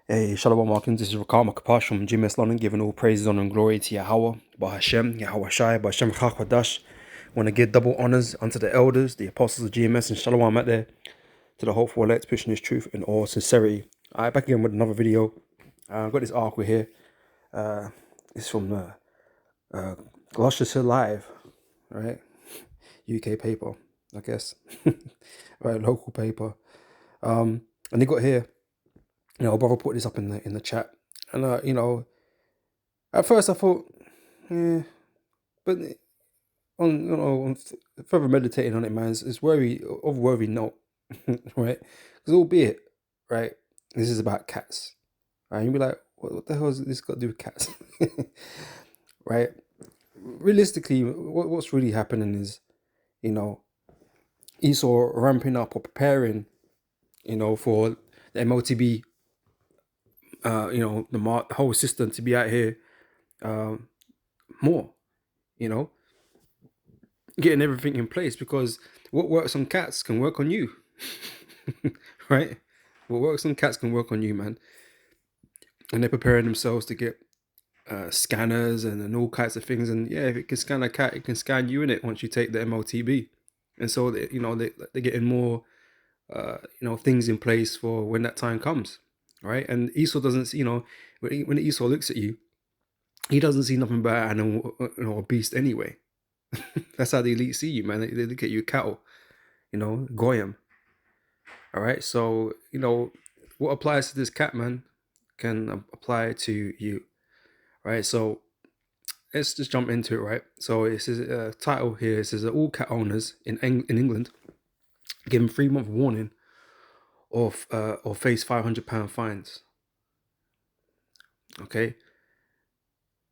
Hey, Shalom Markins, this is Rakam Kapash from GMS London, giving all praises, honor, and glory to Yahweh, Bahashem, Yahweh Shai, Bahashem Chachadash. Want to give double honors unto the elders, the apostles of GMS, and Shalom out there to the hopeful elect, pushing his truth in all sincerity. Alright, back again with another video. I've got this article here. It's from Gloucestershire Live, right? UK paper, I guess. Right, local paper. And they got here. Brother put this up in the chat, and at first I thought, yeah, but on further meditating on it, man, it's worthy note, right? Because albeit, right, this is about cats, right? You'll be like, what the hell has this got to do with cats, right? Realistically, what's really happening is, Esau ramping up or preparing, for the MOTB, the whole system to be out here more, getting everything in place, because what works on cats can work on you. Right? What works on cats can work on you, man. And they're preparing themselves to get scanners and all kinds of things. And yeah, if it can scan a cat, it can scan you in it once you take the MOTB. And so they're getting more things in place for when that time comes, right? And Esau doesn't, when Esau looks at you, he doesn't see nothing but an animal, a beast anyway. That's how the elite see you, man. They look at you cattle, goyim. All right. So, what applies to this cat, man, can apply to you. Right. So let's just jump into it, right? So it says title here, it says all cat owners in England given 3-month warning or face £500 fines. Okay.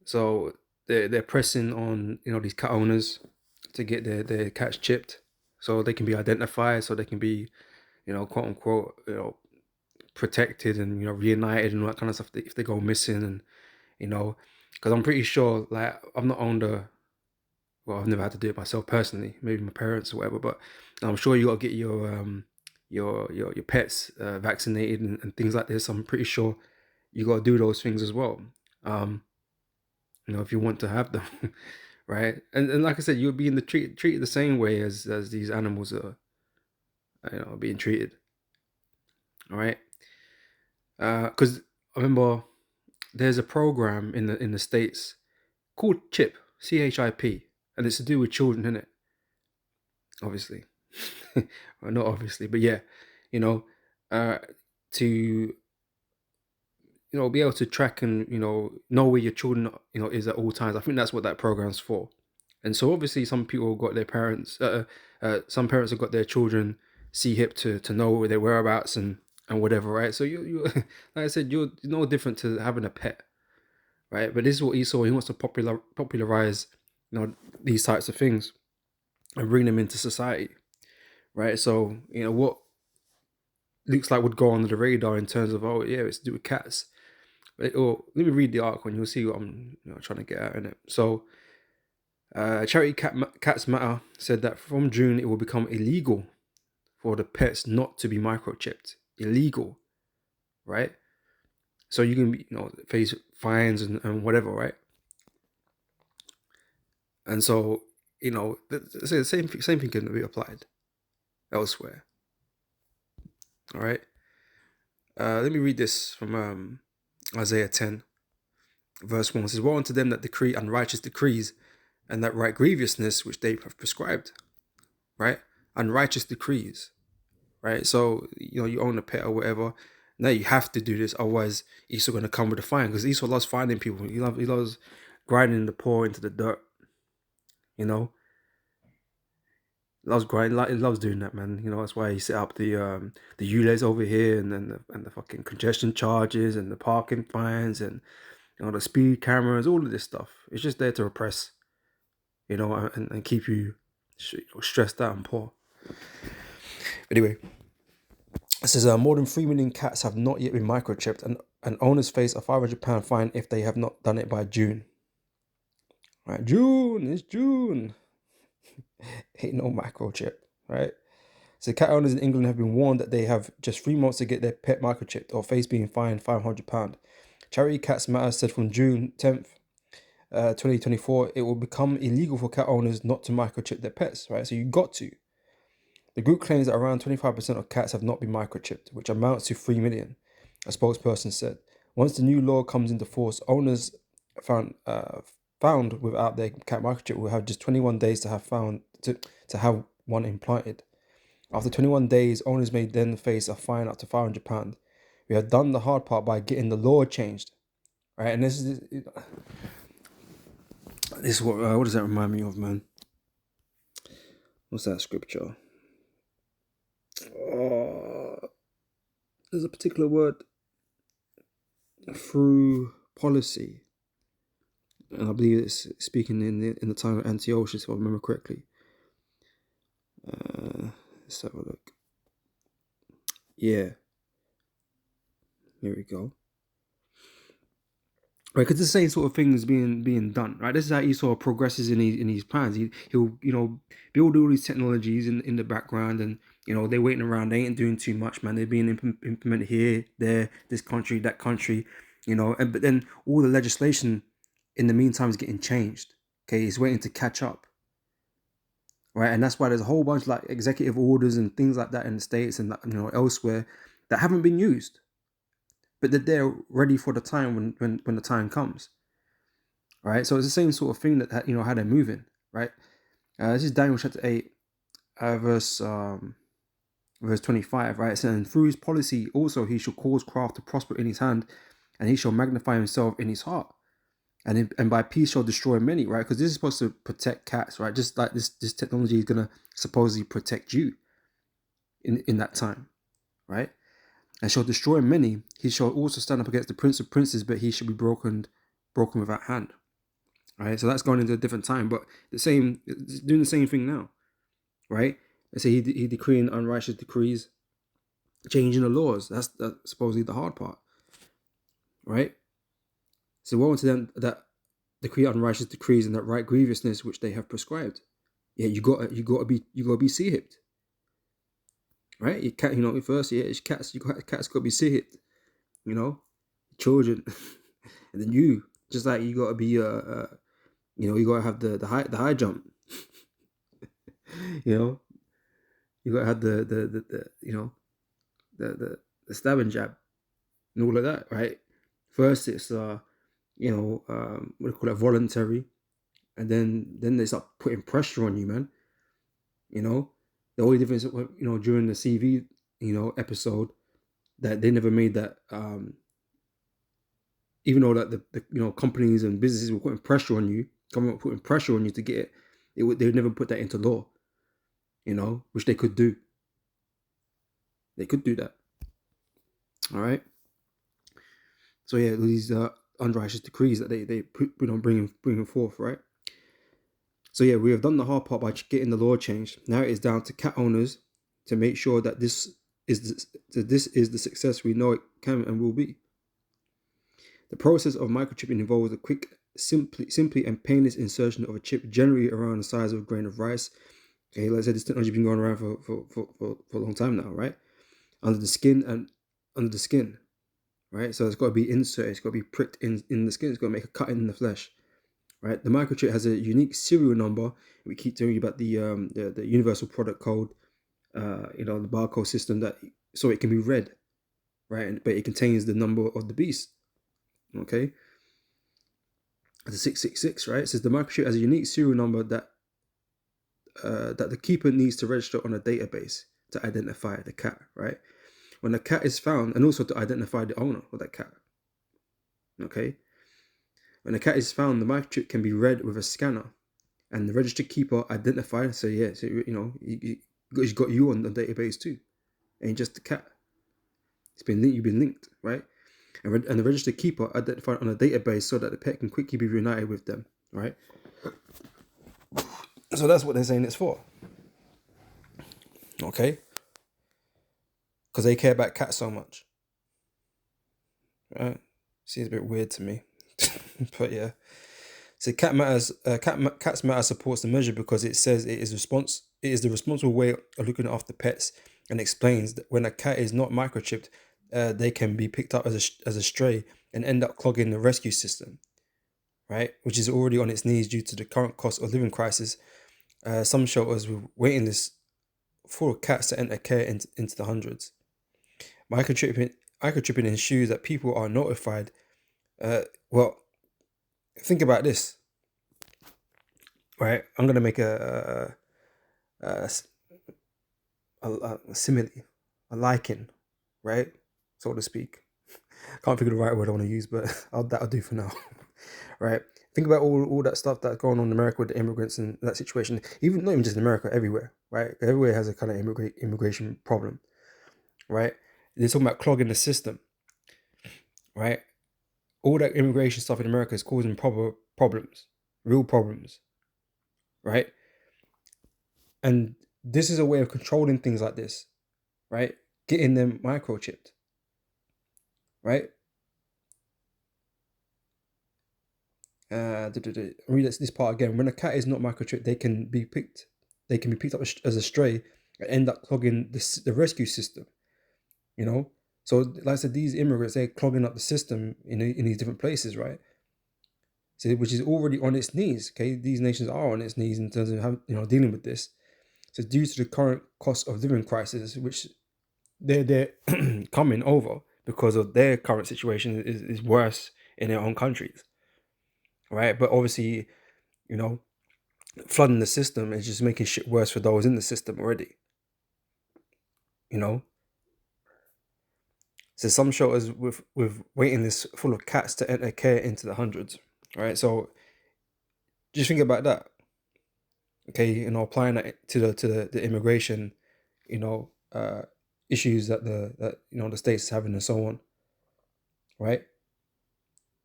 So they're pressing on, these cat owners to get their cats chipped so they can be identified, so they can be, quote unquote, protected and, reunited and all that kind of stuff if they go missing. And, because I'm pretty sure, like, I've not owned I've never had to do it myself personally, maybe my parents or whatever, but I'm sure you got to get your pets vaccinated and things like this. I'm pretty sure you got to do those things as well. If you want to have them, right? And like I said, you'll be treated the same way as these animals are, being treated. All right, because I remember there's a program in the States called CHIP, CHIP, and it's to do with children, isn't it? Obviously, well, not obviously, but yeah, to be able to track and know where your children is at all times. I think that's what that program's for. And so obviously some people got their parents, some parents have got their children hip to know where their whereabouts and whatever, right? So you like I said, you're no different to having a pet, right? But this is what Esau, he wants to popularize these types of things and bring them into society, right? So what looks like would go under the radar in terms of, oh yeah, it's to do with cats. Or let me read the article and you'll see what I'm trying to get at in it. So charity Cats Matter said that from June it will become illegal for the pets not to be microchipped. Illegal, right? So you can face fines and whatever, right? And so the same thing can be applied elsewhere. All right. Let me read this from Isaiah 10, verse 1. It says, "Woe unto them that decree unrighteous decrees, and that write grievousness which they have prescribed." Right? Unrighteous decrees. Right? So, you own a pet or whatever. Now you have to do this, otherwise Esau going to come with a fine, because Esau loves finding people. He loves grinding the poor into the dirt. Loves grinding. He loves doing that, man. That's why he set up the ULEZ over here, and then the fucking congestion charges and the parking fines and the speed cameras, all of this stuff. It's just there to oppress, and keep you stressed out and poor. Anyway, it says more than 3 million cats have not yet been microchipped, and owners face a £500 fine if they have not done it by June. Right, it's June. Ain't no microchip, right? So cat owners in England have been warned that they have just 3 months to get their pet microchipped or face being fined £500. Charity Cats Matter said from June 10th, 2024, it will become illegal for cat owners not to microchip their pets, right? So you got to. The group claims that around 25% of cats have not been microchipped, which amounts to 3 million, a spokesperson said. Once the new law comes into force, owners found without their cat microchip will have just 21 days to have one implanted. After 21 days, owners may then face a fine up to £500. We have done the hard part by getting the law changed, right? And this is what does that remind me of, man? What's that scripture? There's a particular word, through policy, and I believe it's speaking in the time of Antiochus, if I remember correctly. Let's have a look. Yeah, here we go. Right, because the same sort of thing is being done, right? This is how Esau progresses in his plans. He'll build all these technologies in the background, and they're waiting around. They ain't doing too much, man. They're being implemented here, there, this country, that country, but then all the legislation in the meantime is getting changed. Okay, it's waiting to catch up, right? And that's why there's a whole bunch of like executive orders and things like that in the States and elsewhere that haven't been used, but that they're ready for the time when the time comes, right? So it's the same sort of thing that how they're moving, right? This is Daniel chapter 8, verse 25, right? And through his policy also he shall cause craft to prosper in his hand, and he shall magnify himself in his heart, and by peace shall destroy many, right? Because this is supposed to protect cats, right? Just like this technology is gonna supposedly protect you in that time, right? And shall destroy many. He shall also stand up against the prince of princes, but he shall be broken without hand. Right, so that's going into a different time, but it's doing the same thing now, right? Let's say he decreeing unrighteous decrees, changing the laws. That's supposedly the hard part, right? So woe unto them that decree unrighteous decrees and that right grievousness which they have prescribed. Yeah, you gotta be sea-hipped. Right? Your cat, first, yeah, it's cats. Cats got to be sit, children, and then you, just like you got to be, you got to have the high jump. You got to have the stabbing jab and all of that, right? First, it's what do you call it, voluntary, and then they start putting pressure on you, man. The only difference, during the CV, episode, that they never made that, even though that the companies and businesses were putting pressure on you, government putting pressure on you to get they would never put that into law, which they could do. They could do that. All right. So yeah, these unrighteous decrees that they put, bringing forth, right? So yeah, we have done the hard part by getting the law changed. Now it is down to cat owners to make sure that this is the success we know it can and will be. The process of microchipping involves a quick, simply and painless insertion of a chip generally around the size of a grain of rice. Okay, like I said, this technology has been going around for a long time now, right? Under the skin, right? So it's got to be inserted, it's got to be pricked in the skin, it's got to make a cut in the flesh. Right, the microchip has a unique serial number. We keep telling you about the universal product code, the barcode system so it can be read, right? But it contains the number of the beast. Okay, the 666, right? It says the microchip has a unique serial number that the keeper needs to register on a database to identify the cat, right? When the cat is found, and also to identify the owner of that cat. Okay. When a cat is found, the microchip can be read with a scanner, and the registered keeper identified. So yeah, so he's got you on the database too, ain't just the cat. You've been linked, right? And the registered keeper identified on a database so that the pet can quickly be reunited with them, right? So that's what they're saying it's for. Okay, because they care about cats so much, right? Seems a bit weird to me. But yeah, so Cats Matter supports the measure because it says it is it is the responsible way of looking after pets, and explains that when a cat is not microchipped, they can be picked up as a stray and end up clogging the rescue system, right? Which is already on its knees due to the current cost of living crisis. Some shelters with waiting lists full of cats to enter care into the hundreds. Microchipping, microchipping ensures that people are notified. Well, think about this, right? I'm gonna make a, a simile, a liken, right, so to speak. Can't think of the right word I want to use, but that'll do for now, right? Think about all that stuff that's going on in America with the immigrants and that situation. Even not even just in America, everywhere, right? Everywhere has a kind of immigration problem, right? They're talking about clogging the system, right? All that immigration stuff in America is causing problems, real problems, right? And this is a way of controlling things like this, right? Getting them microchipped, right? Read this part again. When a cat is not microchipped, they can be picked. They can be picked up as a stray and end up clogging the rescue system. You know, so like I said, these immigrants, they're clogging up the system in these different places, right? So which is already on its knees. Okay, these nations are on its knees in terms of how, dealing with this. So due to the current cost of living crisis, which they're coming over because of their current situation is worse in their own countries, right? But obviously, you know, flooding the system is just making shit worse for those in the system already. You know, so some shelters with waiting lists full of cats to enter care into the hundreds. Right, so just think about that. Okay, applying that to the immigration, you know, issues that the states having and so on. Right,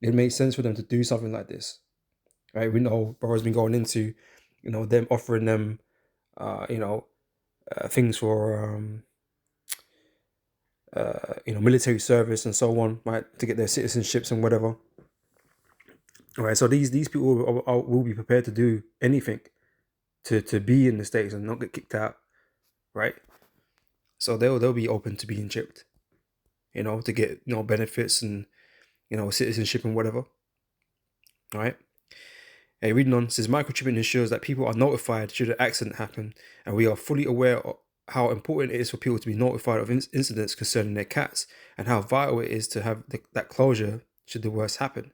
it makes sense for them to do something like this. Right, we know Burrow's been going into, them offering them, things for military service and so on, right, to get their citizenships and whatever. All right, so these people will be prepared to do anything to be in the States and not get kicked out, right? So they'll be open to being chipped, to get benefits and citizenship and whatever. All right. Hey, reading on, says microchipping ensures that people are notified should an accident happen, and we are fully aware of how important it is for people to be notified of incidents concerning their cats, and how vital it is to have that closure should the worst happen.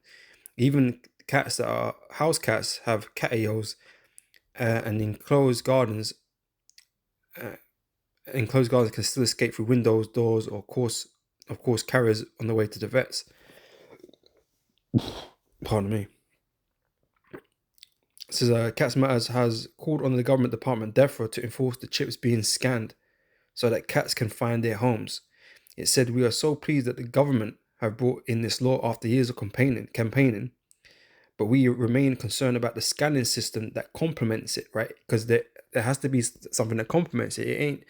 Even cats that are house cats have catios, and enclosed gardens. Enclosed gardens can still escape through windows, doors, or of course, carriers on the way to the vets. Pardon me. It says Cats Matters has called on the government department DEFRA to enforce the chips being scanned so that cats can find their homes. It said, "We are so pleased that the government have brought in this law after years of campaigning, but we remain concerned about the scanning system that complements it, right? Because there has to be something that complements it. It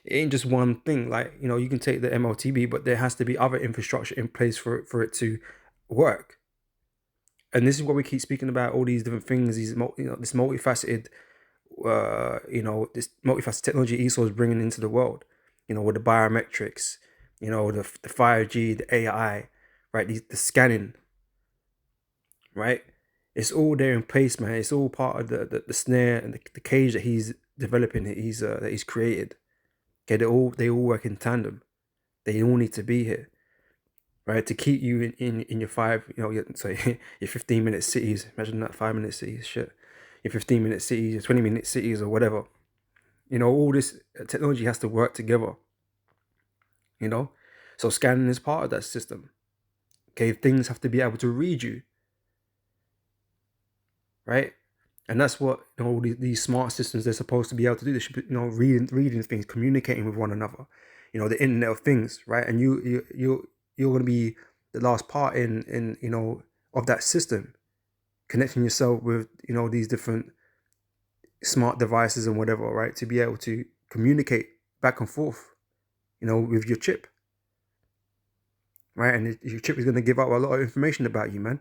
ain't just one thing. Like, you can take the MLTB, but there has to be other infrastructure in place for it to work. And this is what we keep speaking about, all these different things, this multifaceted, this multifaceted technology Esau is bringing into the world, with the biometrics, the 5G, the AI, right? The scanning, right? It's all there in place, man. It's all part of the snare and the cage that he's developing, that he's created. Okay, they all work in tandem. They all need to be here, right? To keep you in your your 15-minute cities. Imagine that, 5-minute cities, shit. Your 15-minute cities, your 20-minute cities, or whatever. All this technology has to work together. So scanning is part of that system. Okay, things have to be able to read you, right? And that's what these smart systems, they're supposed to be able to do. They should be, reading things, communicating with one another. The Internet of Things, right? And you're going to be the last part in of that system, connecting yourself with these different smart devices and whatever, right? To be able to communicate back and forth, with your chip, right? And your chip is going to give out a lot of information about you, man.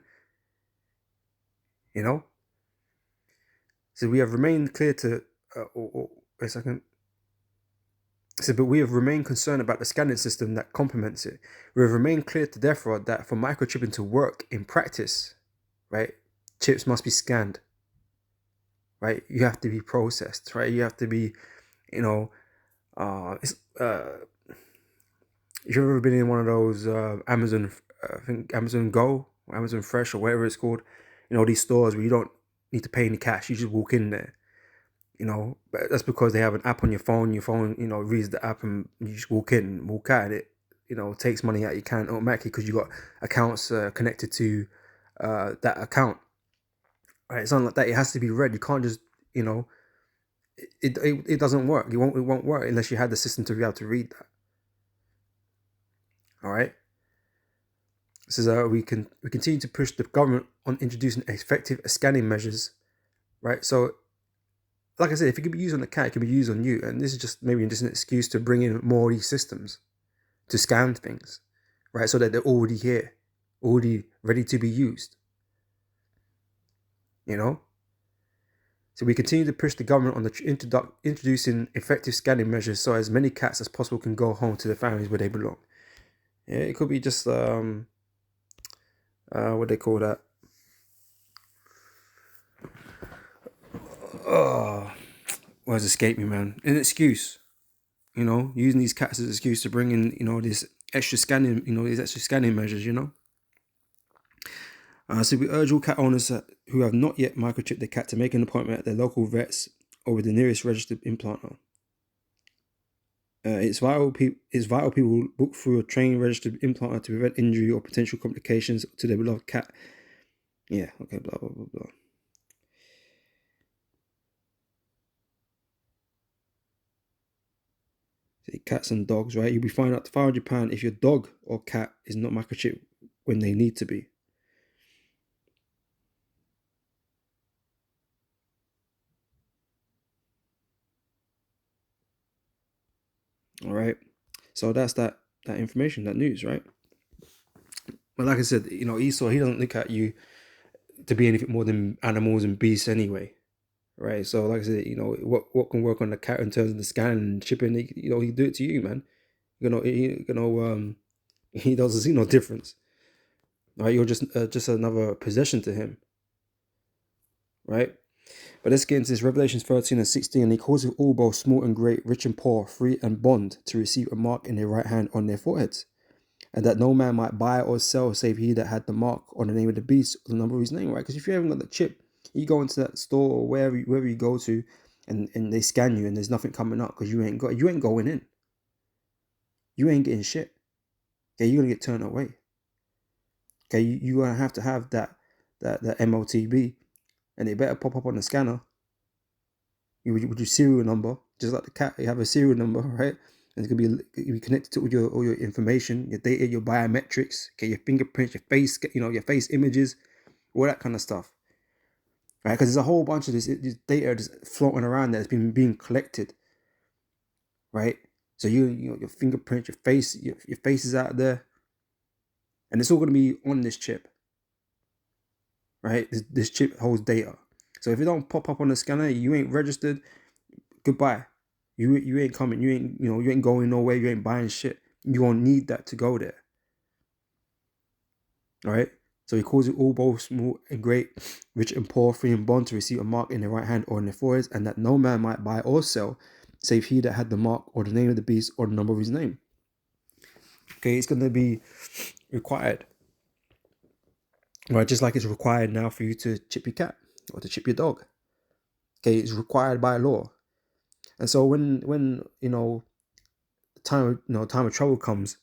So we have remained clear to, wait a second. It said, but we have remained concerned about the scanning system that complements it. We have remained clear to DEFRA that for microchipping to work in practice, right, chips must be scanned, right? You have to be processed, right? You have to be, you know, it's if you've ever been in one of those Amazon, I think Amazon Go, or Amazon Fresh, or whatever it's called, these stores where you don't need to pay any cash, you just walk in there, but that's because they have an app on your phone, reads the app and you just walk in, walk out, and it, takes money out your account automatically because you got accounts connected to that account, right? It's not like that. It has to be read. You can't just, it doesn't work. It won't work unless you had the system to be able to read that. All right. This is we continue to push the government on introducing effective scanning measures, right? So, like I said, if it can be used on the cat, it can be used on you, and this is just maybe just an excuse to bring in more of these systems to scan things, right? So that they're already here, already ready to be used. So we continue to push the government on the introducing effective scanning measures so as many cats as possible can go home to their families where they belong. Yeah, it could be just what they call that. Oh, words escape me, man. An excuse, using these cats as an excuse to bring in, this extra scanning, these extra scanning measures, So we urge all cat owners who have not yet microchipped their cat to make an appointment at their local vets or with the nearest registered implanter. It's vital people book through a trained registered implanter to prevent injury or potential complications to their beloved cat. Yeah, okay, blah, blah, blah, blah. Cats and dogs, right? You'll be fined up to £500 if your dog or cat is not microchipped when they need to be. All right. So that's that information, that news, right? But like I said, Esau, he doesn't look at you to be anything more than animals and beasts anyway, right? So like I said, what can work on the cat in terms of the scanning and shipping, he do it to you, man. He doesn't see no difference, right? You're just another possession to him, right? But let's get into this. Revelations 13 and 16. And he calls it all, both small and great, rich and poor, free and bond, to receive a mark in their right hand on their foreheads, and that no man might buy or sell save he that had the mark on the name of the beast or the number of his name, right? Because if you haven't got the chip, you go into that store or wherever you go to, and they scan you and there's nothing coming up because you ain't going in. You ain't getting shit. Okay, you're gonna get turned away. Okay, you're gonna have to have that MOTB, and it better pop up on the scanner. With your serial number, just like the cat, you have a serial number, right? And it's gonna be connected to all your information, your data, your biometrics, okay, your fingerprints, your face, your face images, all that kind of stuff, right? Because there's a whole bunch of this data just floating around that's been being collected, right? So your fingerprint, your face is out there, and it's all gonna be on this chip, right? This chip holds data. So if it don't pop up on the scanner, you ain't registered. Goodbye. You ain't coming. You ain't going nowhere. You ain't buying shit. You won't need that to go there. All right. So he calls it all, both small and great, rich and poor, free and bond, to receive a mark in their right hand or in their foreheads, and that no man might buy or sell, save he that had the mark or the name of the beast or the number of his name. Okay, it's going to be required. Right, just like it's required now for you to chip your cat or to chip your dog. Okay, it's required by law. And so when time of trouble comes,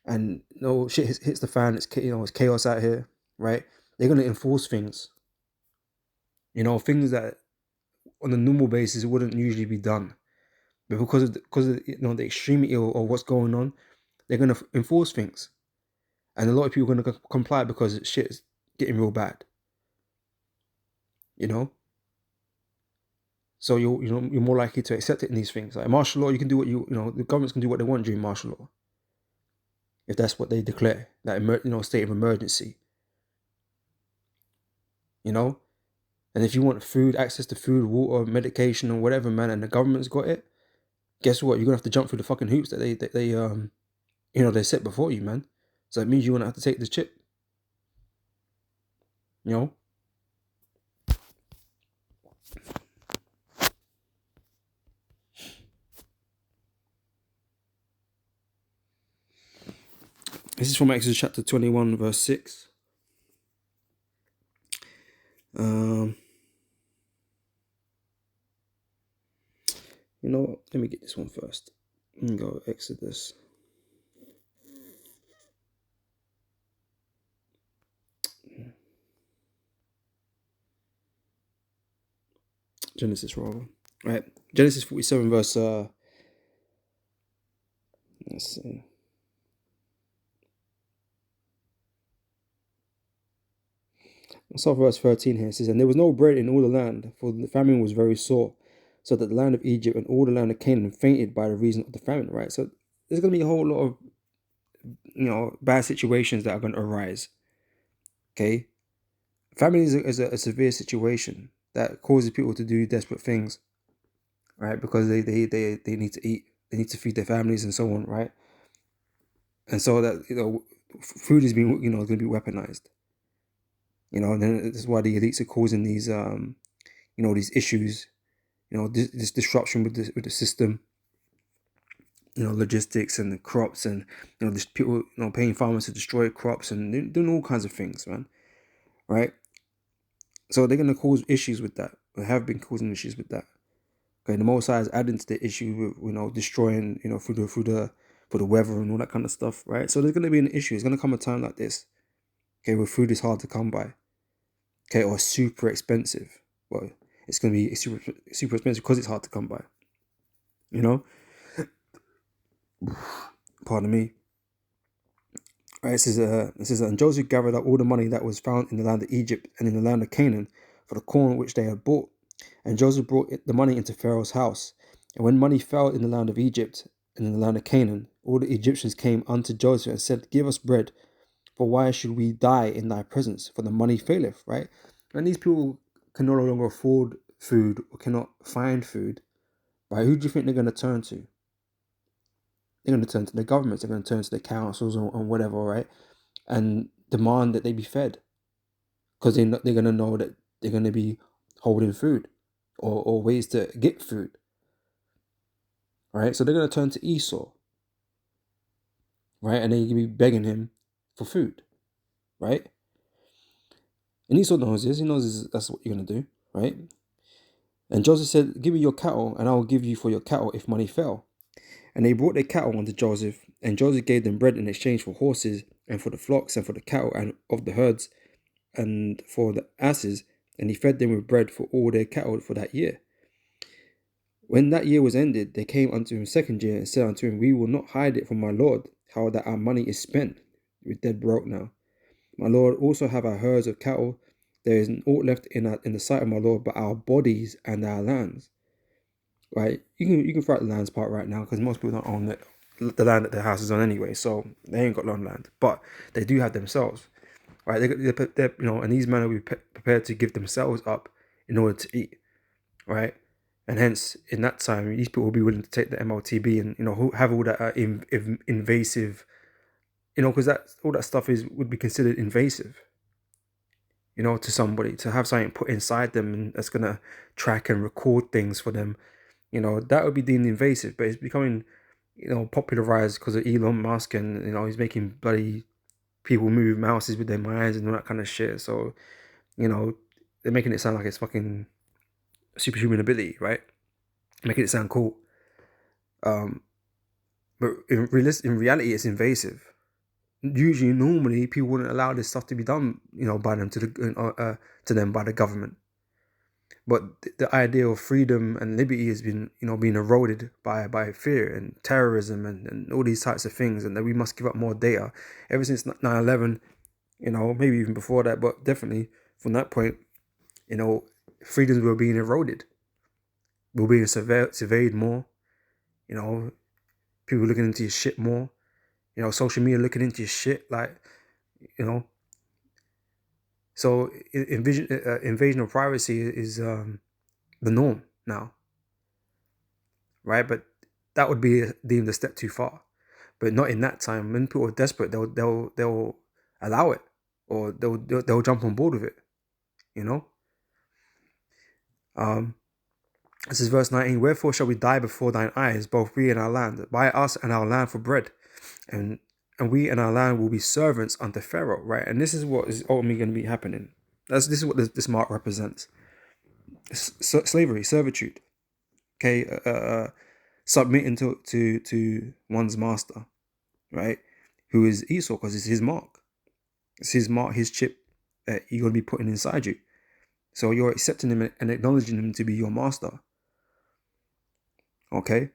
and shit hits the fan, it's chaos out here, right? They're gonna enforce things, things that on a normal basis wouldn't usually be done, but because of the extremity of what's going on, they're gonna enforce things, and a lot of people are gonna comply because shit is getting real bad, So you're more likely to accept it in these things. Like martial law, you can do what the governments can do what they want during martial law, if that's what they declare, that state of emergency. And if you want food, access to food, water, medication, or whatever, man, and the government's got it, guess what? You're gonna have to jump through the fucking hoops that they set before you, man. So it means you're gonna have to take this chip. You know. This is from Exodus chapter 21, verse 6. You know what? Let me get this one first. Let me go Exodus. Genesis, rather. Right. Genesis 47, verse, let's see. Let's start verse 13 here. It says, and there was no bread in all the land, for the famine was very sore, so that the land of Egypt and all the land of Canaan fainted by the reason of the famine, right? So there's going to be a whole lot of, bad situations that are going to arise. Okay? Famine is a severe situation that causes people to do desperate things, right? Because they need to eat, they need to feed their families and so on, right? And so that, food is being, going to be weaponized. And then that's why the elites are causing these, these issues, this disruption with the system, logistics and the crops, and there's people, paying farmers to destroy crops and doing all kinds of things, man, right? So they're going to cause issues with that. They have been causing issues with that. Okay, the Most High is adding to the issue with destroying, for the weather and all that kind of stuff, right? So there's going to be an issue. It's going to come a time like this, okay, where food is hard to come by, okay, or super expensive. Well, it's going to be super expensive because it's hard to come by. Pardon me. Right, it says, and Joseph gathered up all the money that was found in the land of Egypt and in the land of Canaan for the corn which they had bought. And Joseph brought the money into Pharaoh's house. And when money fell in the land of Egypt and in the land of Canaan, all the Egyptians came unto Joseph and said, give us bread, for why should we die in thy presence? For the money faileth, right? And these people can no longer afford food or cannot find food, right? Who do you think they're going to turn to? They're going to turn to the governments. They're going to turn to the councils or whatever, right? And demand that they be fed, because they're going to know that they're going to be holding food or ways to get food, right? So they're going to turn to Esau, right? And they're going to be begging him for food, right? And Esau knows this. He knows that's what you're going to do, right? And Joseph said, give me your cattle, and I will give you for your cattle if money fail. And they brought their cattle unto Joseph, and Joseph gave them bread in exchange for horses, and for the flocks, and for the cattle, and of the herds, and for the asses, and he fed them with bread for all their cattle for that year. When that year was ended, they came unto him second year, and said unto him, we will not hide it from my lord, how that our money is spent. We're dead broke now. My lord also have our herds of cattle. There is aught left in the sight of my lord but our bodies and our lands. Right? You can throw out the lands part right now, because most people don't own the land that their house is on anyway, so they ain't got long land, but they do have themselves, right? They're and these men will be prepared to give themselves up in order to eat, right? And hence, in that time, these people will be willing to take the MLTB and have all that invasive, because all that stuff would be considered invasive, to somebody, to have something put inside them and that's gonna track and record things for them. That would be deemed invasive, but it's becoming, popularized because of Elon Musk, and he's making bloody people move mouses with their minds and all that kind of shit. So, they're making it sound like it's fucking superhuman ability, right? Making it sound cool. But in reality, it's invasive. Usually, normally, people wouldn't allow this stuff to be done, by them to them by the government. But the idea of freedom and liberty has been, being eroded by fear and terrorism and all these types of things, and that we must give up more data. Ever since 9/11, maybe even before that, but definitely from that point, freedoms were being eroded. We were being surveyed more. People looking into your shit more. Social media looking into your shit, like, So invasion of privacy is the norm now, right? But that would be deemed a step too far. But not in that time. When people are desperate, they'll allow it, or they'll jump on board with it. You know. This is verse 19. Wherefore shall we die before thine eyes, both we and our land? Buy us and our land for bread, and we and our land will be servants unto Pharaoh. Right, and this is what is ultimately going to be happening. This is what this mark represents: slavery, servitude. Okay, submitting to one's master, right? Who is Esau, because it's his mark. It's his mark, his chip that you're going to be putting inside you. So you're accepting him and acknowledging him to be your master. Okay.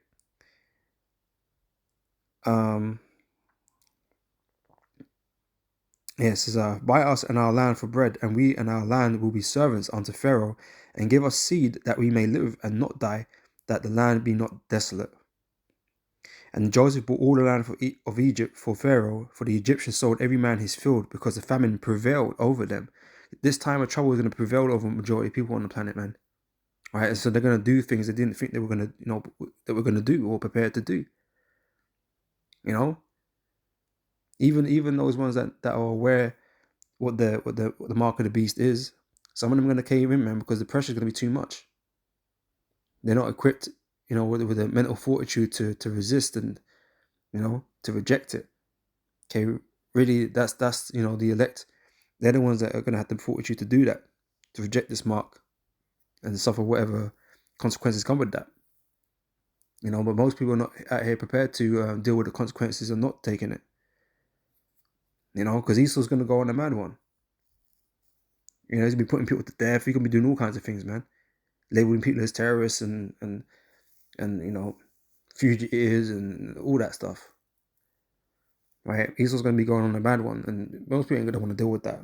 Yes, it says, buy us and our land for bread, and we and our land will be servants unto Pharaoh, and give us seed that we may live and not die, that the land be not desolate. And Joseph bought all the land of Egypt for Pharaoh, for the Egyptians sold every man his field, because the famine prevailed over them. This time of trouble is going to prevail over the majority of people on the planet, man. All right, so they're going to do things they didn't think they were going to, that we're going to do or prepared to do. You know, even those ones that are aware what the mark of the beast is, some of them are going to cave in, man, because the pressure is going to be too much. They're not equipped, with the mental fortitude to resist and, to reject it. Okay, really, that's the elect. They're the ones that are going to have the fortitude to do that, to reject this mark, and suffer whatever consequences come with that. But most people are not out here prepared to deal with the consequences of not taking it. Because Esau's going to go on a mad one. He's going to be putting people to death. He's going to be doing all kinds of things, man. Labeling people as terrorists and fugitives and all that stuff. Right? Esau's going to be going on a bad one, and most people ain't going to want to deal with that.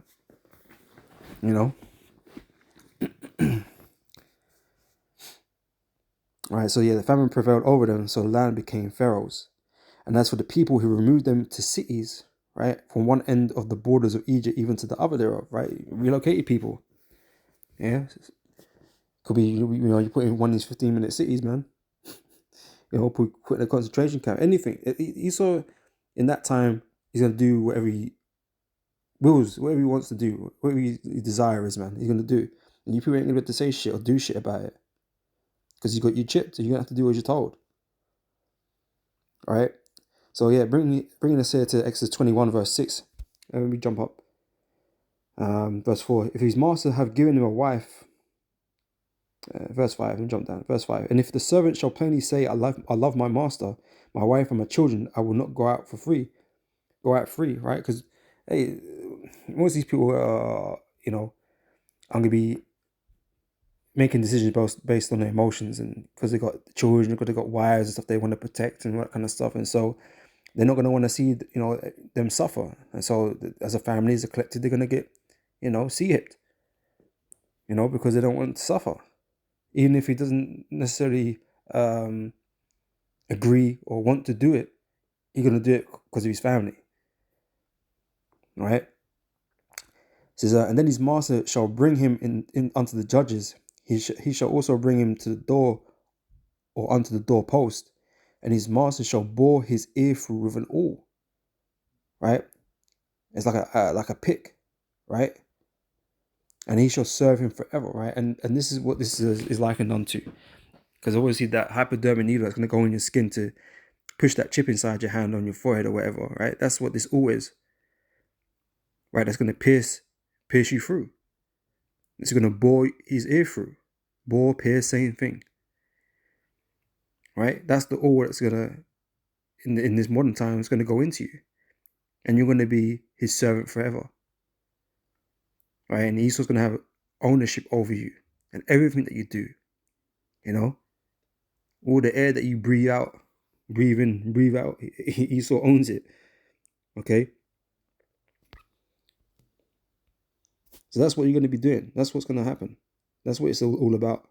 Right, so the famine prevailed over them, so the land became Pharaoh's. And as for the people, he removed them to cities, right, from one end of the borders of Egypt even to the other thereof, right? Relocated people. Yeah. Could be, you put in one of these 15-minute cities, man. Put in a concentration camp, anything. Esau, in that time, he's going to do whatever he wills, whatever he wants to do, whatever his desire is, man, he's going to do. And you people ain't going to be able to say shit or do shit about it. Because you got you chipped, so you're going to have to do as you're told. All right? So, bringing us here to Exodus 21, verse 6. Let me jump up. Verse 4. If his master have given him a wife, verse 5, let me jump down. Verse 5. And if the servant shall plainly say, I love my master, my wife and my children, I will not go out free, right? Because, hey, most of these people are, I'm going to be making decisions based on their emotions, and because they got children, because they got wives and stuff they want to protect and all that kind of stuff. And so they're not going to want to see, them suffer. And so as a family, as a collective, they're going to get, sea-hipped, because they don't want to suffer. Even if he doesn't necessarily agree or want to do it, he's going to do it because of his family. Right? It says, and then his master shall bring him in unto the judges. He shall also bring him to the door or unto the doorpost, and his master shall bore his ear through with an awl. Right? It's like a pick, right? And he shall serve him forever, right? And this is what this is likened unto. Because obviously that hypodermic needle that's going to go in your skin to push that chip inside your hand on your forehead or whatever, right? That's what this awl is. Right? That's going to pierce you through. It's going to bore his ear through. Bore, pierce, same thing. Right? That's the awl that's going to, in this modern time, it's going to go into you. And you're going to be his servant forever. Right? And Esau's going to have ownership over you and everything that you do. All the air that you breathe out, breathe in, breathe out, Esau owns it. Okay? So that's what you're going to be doing. That's what's going to happen. That's what it's all about.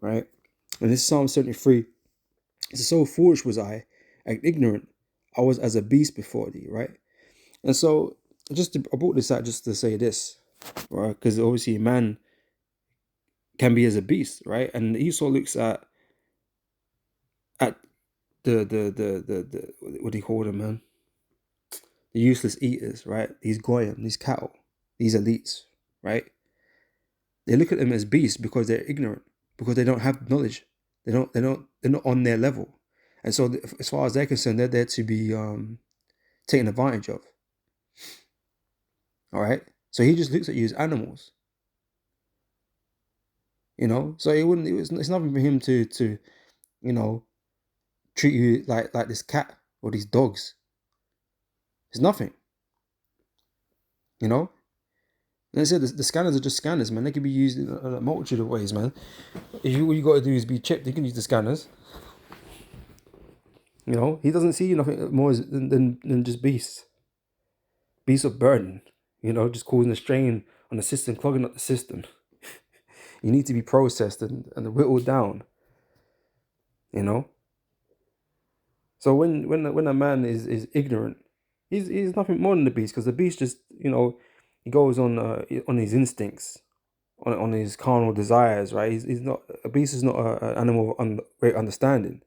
right? And this is Psalm 73. It says, so foolish was I, and ignorant I was as a beast before thee, right? And so I brought this out just to say this, right? Because obviously man can be as a beast, right? And Esau looks at the what do you call them, man? The useless eaters, right? These goyim, these cattle, these elites, right? They look at them as beasts because they're ignorant, because they don't have knowledge. They're not on their level. And so as far as they're concerned, they're there to be taken advantage of. All right. So he just looks at you as animals. You know, so it's nothing for him to, you know, treat you like this cat or these dogs. It's nothing, you know. And I said the scanners are just scanners, man. They can be used in a multitude of ways, man. If all you got to do is be chipped, you can use the scanners. You know, he doesn't see you nothing more than just beasts of burden. You know, just causing a strain on the system, clogging up the system. You need to be processed and whittled down. You know. So when a man is ignorant, he's nothing more than the beast, because the beast just, you know, he goes on his instincts, on his carnal desires, right? He's not a beast. Is not an animal of great understanding,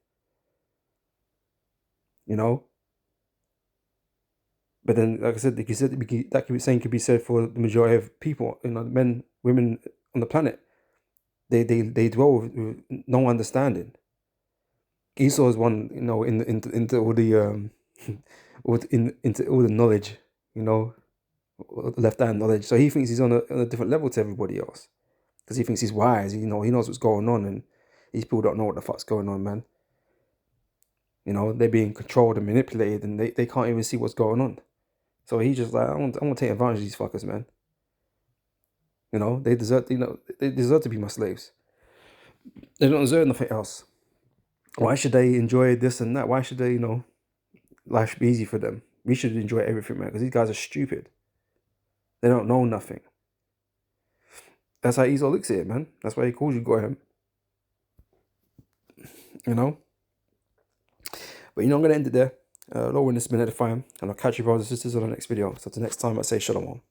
you know. But then, like I said, that could be said for the majority of people, you know, men, women on the planet. They dwell with no understanding. Esau is one, you know, into all the into all the knowledge, you know, left hand knowledge. So he thinks he's on a different level to everybody else, because he thinks he's wise. You know, he knows what's going on, and these people don't know what the fuck's going on, man. You know, they're being controlled and manipulated, and they can't even see what's going on. So he's just like, I'm gonna take advantage of these fuckers, man. You know, they deserve to be my slaves. They don't deserve nothing else. Why should they enjoy this and that? Why should they, you know, life should be easy for them? We should enjoy everything, man, because these guys are stupid. They don't know nothing. That's how Esau looks at it, man. That's why he calls you Goyim. You know? But you know, I'm going to end it there. Lord, when this has been edifying, and I'll catch you, brothers and sisters, on the next video. So, till next time, I say shalom.